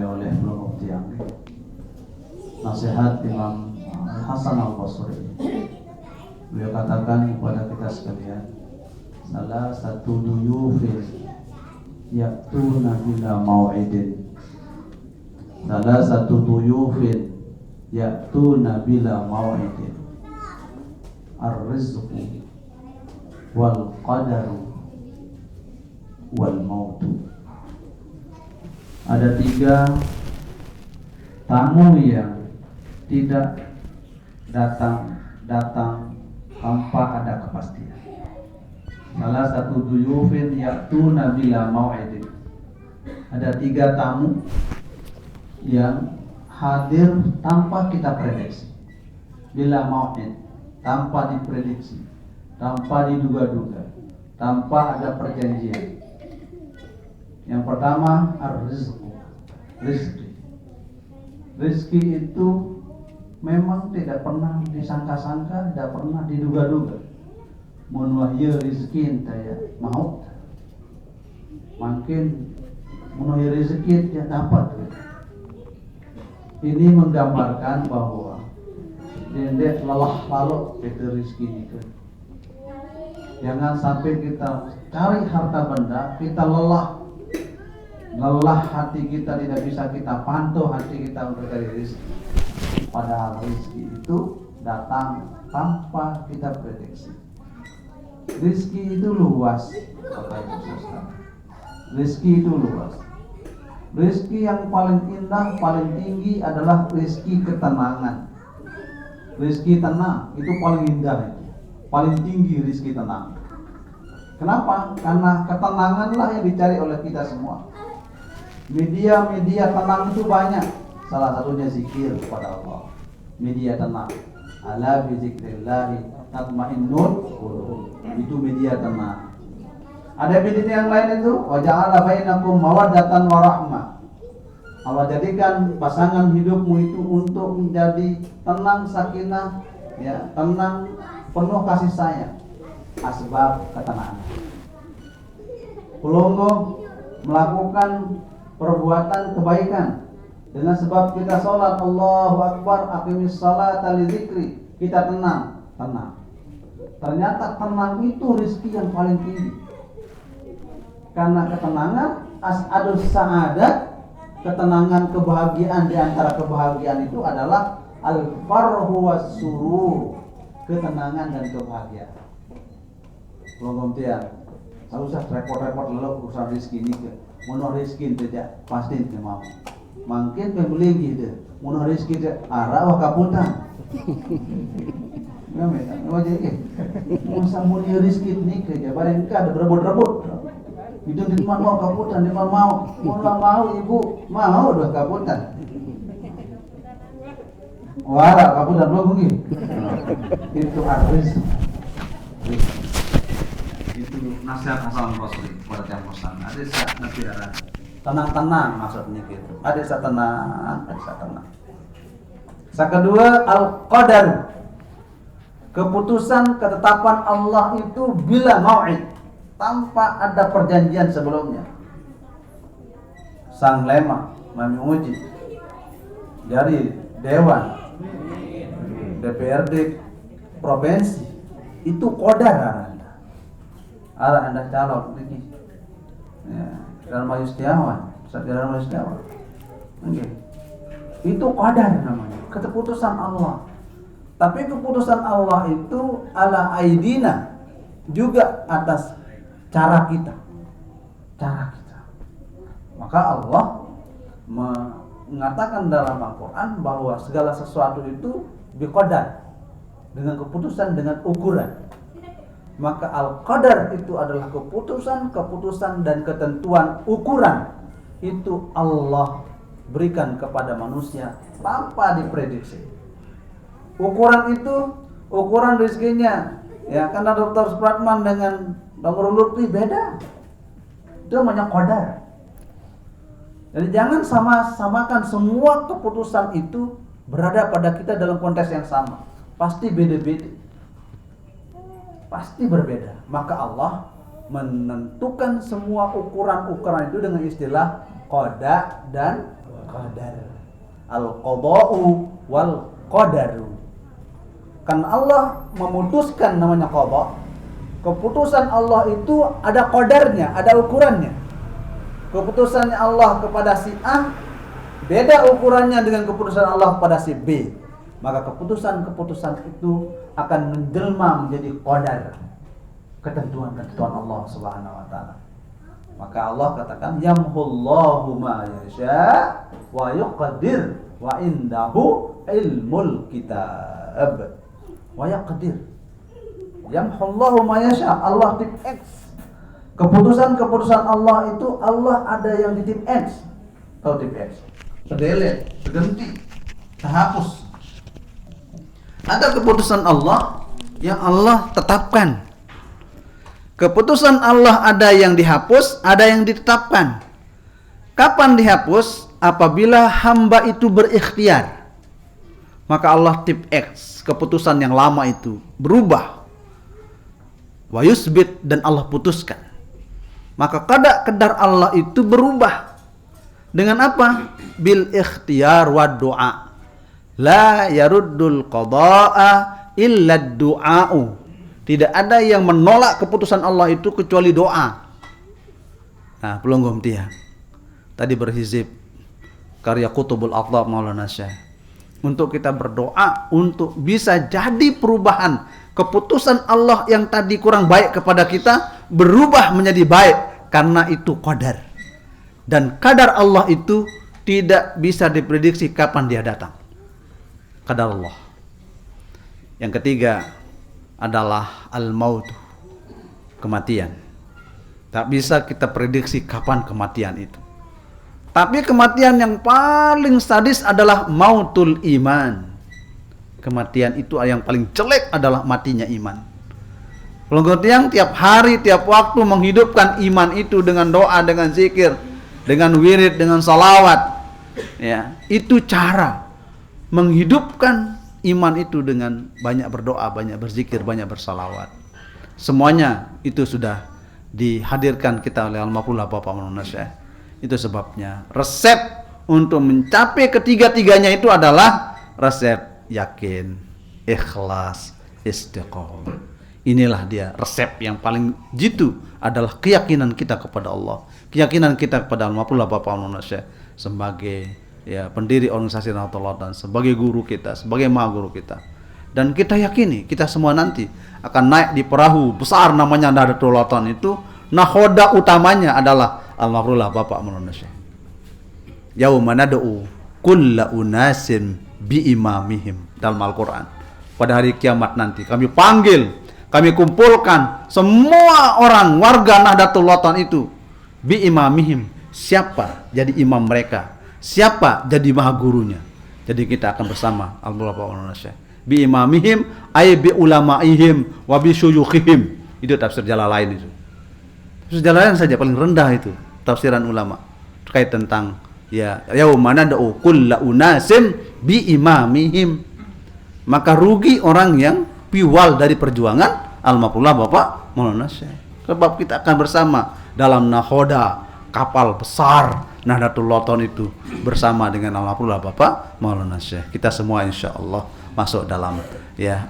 oleh Beliau Mufti nasihat Imam Hasan Al-Basri. Beliau katakan kepada kita sekalian, salah satu duyufin ya'tuna bila mau'idin. Salah satu duyufin ya'tuna bila mau'idin. Ar-rizqu wal qadaru wal mautu. Ada 3 tamu yang tidak datang tanpa ada kepastian. Salah satu duyufin ya'tuna bila mau'idin. Ada 3 tamu yang hadir tanpa kita prediksi. Bila mau'id, tanpa diprediksi, tanpa diduga-duga, tanpa ada perjanjian. Yang pertama, ar-rizqu, rizki. Rizki itu memang tidak pernah disangka-sangka, tidak pernah diduga-duga. Mun wahyu rizki taya maut. Makin mun wahyu rizki dia dapat. Ini menggambarkan bahwa dendek lelah lalu itu rizki itu. Jangan sampai kita cari harta benda, kita lelah hati kita, tidak bisa kita pantau hati kita untuk cari rezeki. Padahal rezeki itu datang tanpa kita prediksi. Rezeki itu luas, rezeki itu luas. Rezeki yang paling indah, paling tinggi adalah rezeki ketenangan. Rezeki tenang itu paling indah, paling tinggi rezeki tenang. Kenapa? Karena ketenanganlah yang dicari oleh kita semua. Media tenang itu banyak. Salah satunya zikir kepada Allah. Media tenang. Ala bi zikrillahi tatmainnul qulub. Itu media tenang. Ada media yang lain itu wa ja'ala bainakum mawaddatan wa rahmah. Allah jadikan pasangan hidupmu itu untuk menjadi tenang, sakinah, ya, tenang, penuh kasih sayang. Asbab ketenangan. Pelonggo melakukan perbuatan kebaikan dengan sebab kita sholat Allahu Akbar aqimis sholata li dzikri, kita tenang. Ternyata tenang itu rezeki yang paling tinggi. Karena ketenangan as'adus sa'adat, ketenangan, kebahagiaan, di antara kebahagiaan itu adalah al-farhu was-surur, ketenangan dan kebahagiaan. Belum tiang, tak usah repot-repot lalu urusan rezeki ni ke. Mono rezeki tidak pasti tidak mau. Mungkin pembeli gitu. Mono rezeki tidak arah wah kaputan. Ya mereka, wajah masa muni rezeki ni ke, barang ada berebut-rebut. Itu di mana mau kaputan, di mana mau ibu mau dua kaputan. Wala kaputan belum mungkin. Itu artis. Itu nasihat Hasan Basri kepada tiap muslim. Ada saat negara tenang maksudnya gitu. Ada saat tenang. Yang kedua, al-qadar, keputusan ketetapan Allah itu bila mau'id, tanpa ada perjanjian sebelumnya. Sang lema menguji dari dewan DPRD provinsi itu qadar arah anda calon begini, ya, Dharma Yustiawan, Dharma Yustiawan, okay. Itu qadar namanya, keputusan Allah. Tapi keputusan Allah itu ala aidina, juga atas cara kita. Maka Allah mengatakan dalam Al-Quran bahwa segala sesuatu itu biqadar, dengan keputusan, dengan ukuran. Maka al-qadar itu adalah keputusan dan ketentuan ukuran. Itu Allah berikan kepada manusia tanpa diprediksi. Ukuran itu, ukuran rezekinya, ya, karena Dr. Supratman dengan Dr. Lutfi beda. Itu namanya qadar. Jadi jangan samakan semua keputusan itu berada pada kita dalam konteks yang sama. Pasti beda-beda. Pasti berbeda. Maka Allah menentukan semua ukuran-ukuran itu dengan istilah qada dan qadar. Al-qada'u wal qadaru. Kan Allah memutuskan namanya qada. Keputusan Allah itu ada qadarnya, ada ukurannya. Keputusannya Allah kepada si A beda ukurannya dengan keputusan Allah kepada si B. Maka keputusan-keputusan itu akan menjelma menjadi qadar. Ketentuan-ketentuan Allah Subhanahu wa taala. Maka Allah katakan yamhullahu ma yasha wa yuqdir wa indahu ilmul kitab. Wa yaqdir. Yamhullahu ma yasha, Allah tip X. Keputusan-keputusan Allah itu Allah ada yang di tip X. Tahu tip X? Terdelete, terganti, terhapus. Ada keputusan Allah yang Allah tetapkan. Keputusan Allah ada yang dihapus, ada yang ditetapkan. Kapan dihapus? Apabila hamba itu berikhtiar. Maka Allah tip X, keputusan yang lama itu berubah. Wa yusbit, dan Allah putuskan. Maka qada Allah itu berubah. Dengan apa? Bil ikhtiyar wa du'a. La yaruddul qada'a illa du'a'u. Tidak ada yang menolak keputusan Allah itu kecuali doa. Nah, pelonggom tia. Tadi berhizib karya Qutubul Aqtab Maulana Syekh. Untuk kita berdoa untuk bisa jadi perubahan keputusan Allah yang tadi kurang baik kepada kita berubah menjadi baik, karena itu qadar. Dan qadar Allah itu tidak bisa diprediksi kapan dia datang. Qadar Allah. Yang ketiga adalah al-maut, kematian. Tak bisa kita prediksi kapan kematian itu. Tapi kematian yang paling sadis adalah mautul iman. Kematian itu yang paling jelek adalah matinya iman. Pelonggor tiang tiap hari, tiap waktu menghidupkan iman itu dengan doa, dengan zikir, dengan wirid, dengan salawat. Ya, itu cara menghidupkan iman itu dengan banyak berdoa, banyak berzikir, banyak bersalawat. Semuanya itu sudah dihadirkan kita oleh Almarhumlah Bapak Maulana Syekh. Itu sebabnya resep untuk mencapai ketiga-tiganya itu adalah resep yakin, ikhlas, istiqomah. Inilah dia resep yang paling jitu, adalah keyakinan kita kepada Allah, keyakinan kita kepada Almarhumlah Bapak Maulana Syekh sebagai pendiri organisasi Nahdlatul Ulama, sebagai guru kita, sebagai maha guru kita. Dan kita yakini kita semua nanti akan naik di perahu besar namanya Nahdlatul Ulama itu. Nakhoda utamanya adalah Almarhumlah Bapak Maulana Syekh. Yauma nad'u kulla unasin bi imamihim, dalam Al-Quran. Pada hari kiamat nanti kami panggil, kami kumpulkan semua orang warga Nahdlatul Ulama itu bi imamihim. Siapa jadi imam mereka? Siapa jadi maha gurunya? Jadi kita akan bersama Almarhumlah Bapak Maulana Syekh. Bi imamihim ay bi ulamaihim wa bi syuyukhihim. Itu tafsir Jalalain itu. Tafsir Jalalain saja paling rendah itu tafsiran ulama terkait tentang yauma nad'u kulla unasim bi imamihim. Maka rugi orang yang piwal dari perjuangan Almarhumlah Bapak Maulana Syekh. Sebab kita akan bersama dalam nakhoda, kapal besar Nahdlatul Ulama itu bersama dengan Almarhumlah Bapak Maulana Syekh. Kita semua insyaallah masuk dalam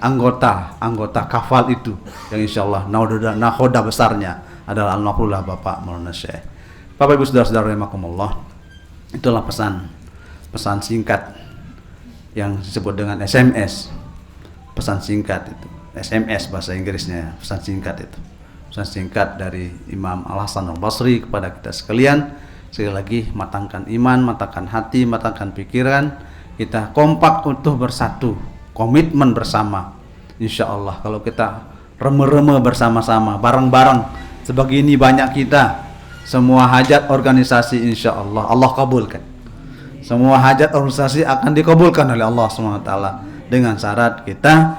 anggota kafal itu yang insyaallah nakhoda besarnya adalah Almarhumlah Bapak Maulana Syekh. Bapak Ibu Saudara-saudara rahimakumullah. Itulah pesan singkat yang disebut dengan SMS. Pesan singkat itu, SMS bahasa Inggrisnya, pesan singkat itu. Pesan singkat dari Imam Al-Hasan Al-Basri kepada kita sekalian. Sekali lagi, matangkan iman, matangkan hati, matangkan pikiran. Kita kompak untuk bersatu, komitmen bersama. Insya Allah kalau kita reme-reme bersama-sama, bareng-bareng, sebegini banyak kita, semua hajat organisasi insya Allah Allah kabulkan. Semua hajat organisasi akan dikabulkan oleh Allah SWT dengan syarat kita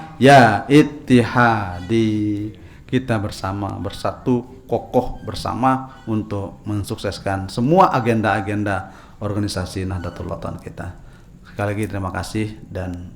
ittihadi, kita bersama, bersatu, kokoh bersama untuk mensukseskan semua agenda-agenda organisasi Nahdlatul Ulama kita. Sekali lagi terima kasih, dan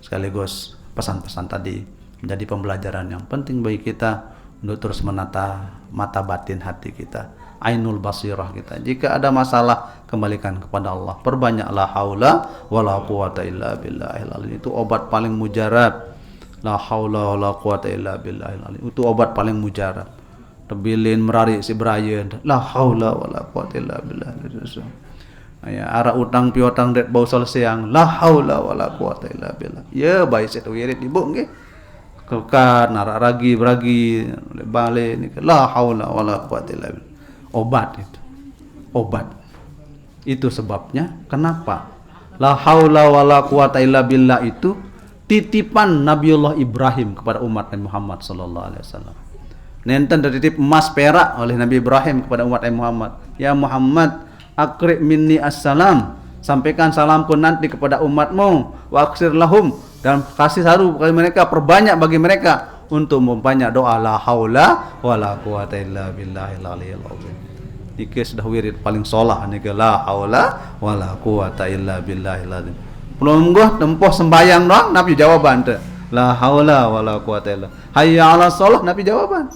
sekaligus pesan-pesan tadi menjadi pembelajaran yang penting bagi kita untuk terus menata mata batin hati kita ainul basirah kita. Jika ada masalah, kembalikan kepada Allah. Perbanyak la haula wala quwata illa billahil azim. Itu obat paling mujarab. La haula wala quwata illa billahil azim. Itu obat paling mujarab. Tebilin merarik si Brian. La haula wala quwata illa billahil azim. Ya, arah utang piutang det bau selesai la haula wala quwata illa billah. Ya baik setu wirid ibu nggih. Kelkan arah ragi beragi balik ni la haula wala quwata illa billah. Obat itu. Obat. Itu sebabnya kenapa? La haula wala quwata illa billah itu titipan Nabiullah Ibrahim kepada umat Nabi Muhammad sallallahu alaihi wasallam. Nenten dititip emas perak oleh Nabi Ibrahim kepada umat Nabi Muhammad. Ya Muhammad, akri minni assalam, sampaikan salamku nanti kepada umatmu, wa aksir lahum, dan kasih saru bagi mereka, perbanyak bagi mereka untuk membanyak doa la haula wala quwata illa billahil aliyil azim. Jika sudah wirid paling solah ni ke la haula wala quwata illa billahil azim. Belum gua tempoh sembayang doang Nabi jawaban tu. La haula wala quwata illa. Hayya 'ala shalah Nabi jawaban.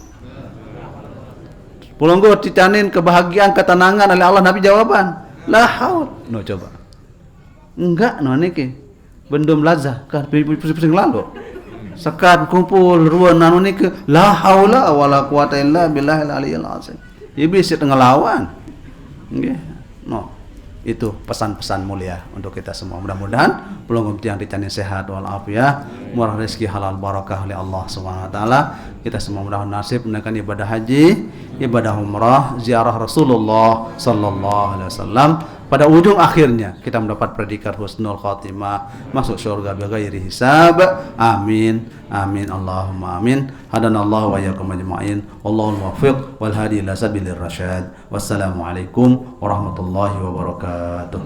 Pulang gua ditanin kebahagiaan, ketenangan oleh Allah Nabi jawaban. La haul. No coba. Enggak no niki. Bendum lazah kan pusing lalu. Sekat kumpul ruan nanu niki la haula wala quwata illa billahil aliyil azim. Iblis tengah lawan. Nggih. No. Itu pesan-pesan mulia untuk kita semua. Mudah-mudahan pelunggup tiang dicani sehat walafiat, murah rezeki halal barakah oleh Allah Subhanahu wa taala. Kita semua mudah nasib menaikkan ibadah haji, ibadah umrah, ziarah Rasulullah sallallahu alaihi wasallam. Pada ujung akhirnya kita mendapat predikat husnul khatimah, masuk surga bighairi hisab. Amin. Amin Allahumma amin. Hadanallahu wa iyyakum ajma'in. Wallahul muwaffiq wal hadi ila sabilir rasyad. Wassalamualaikum warahmatullahi wabarakatuh.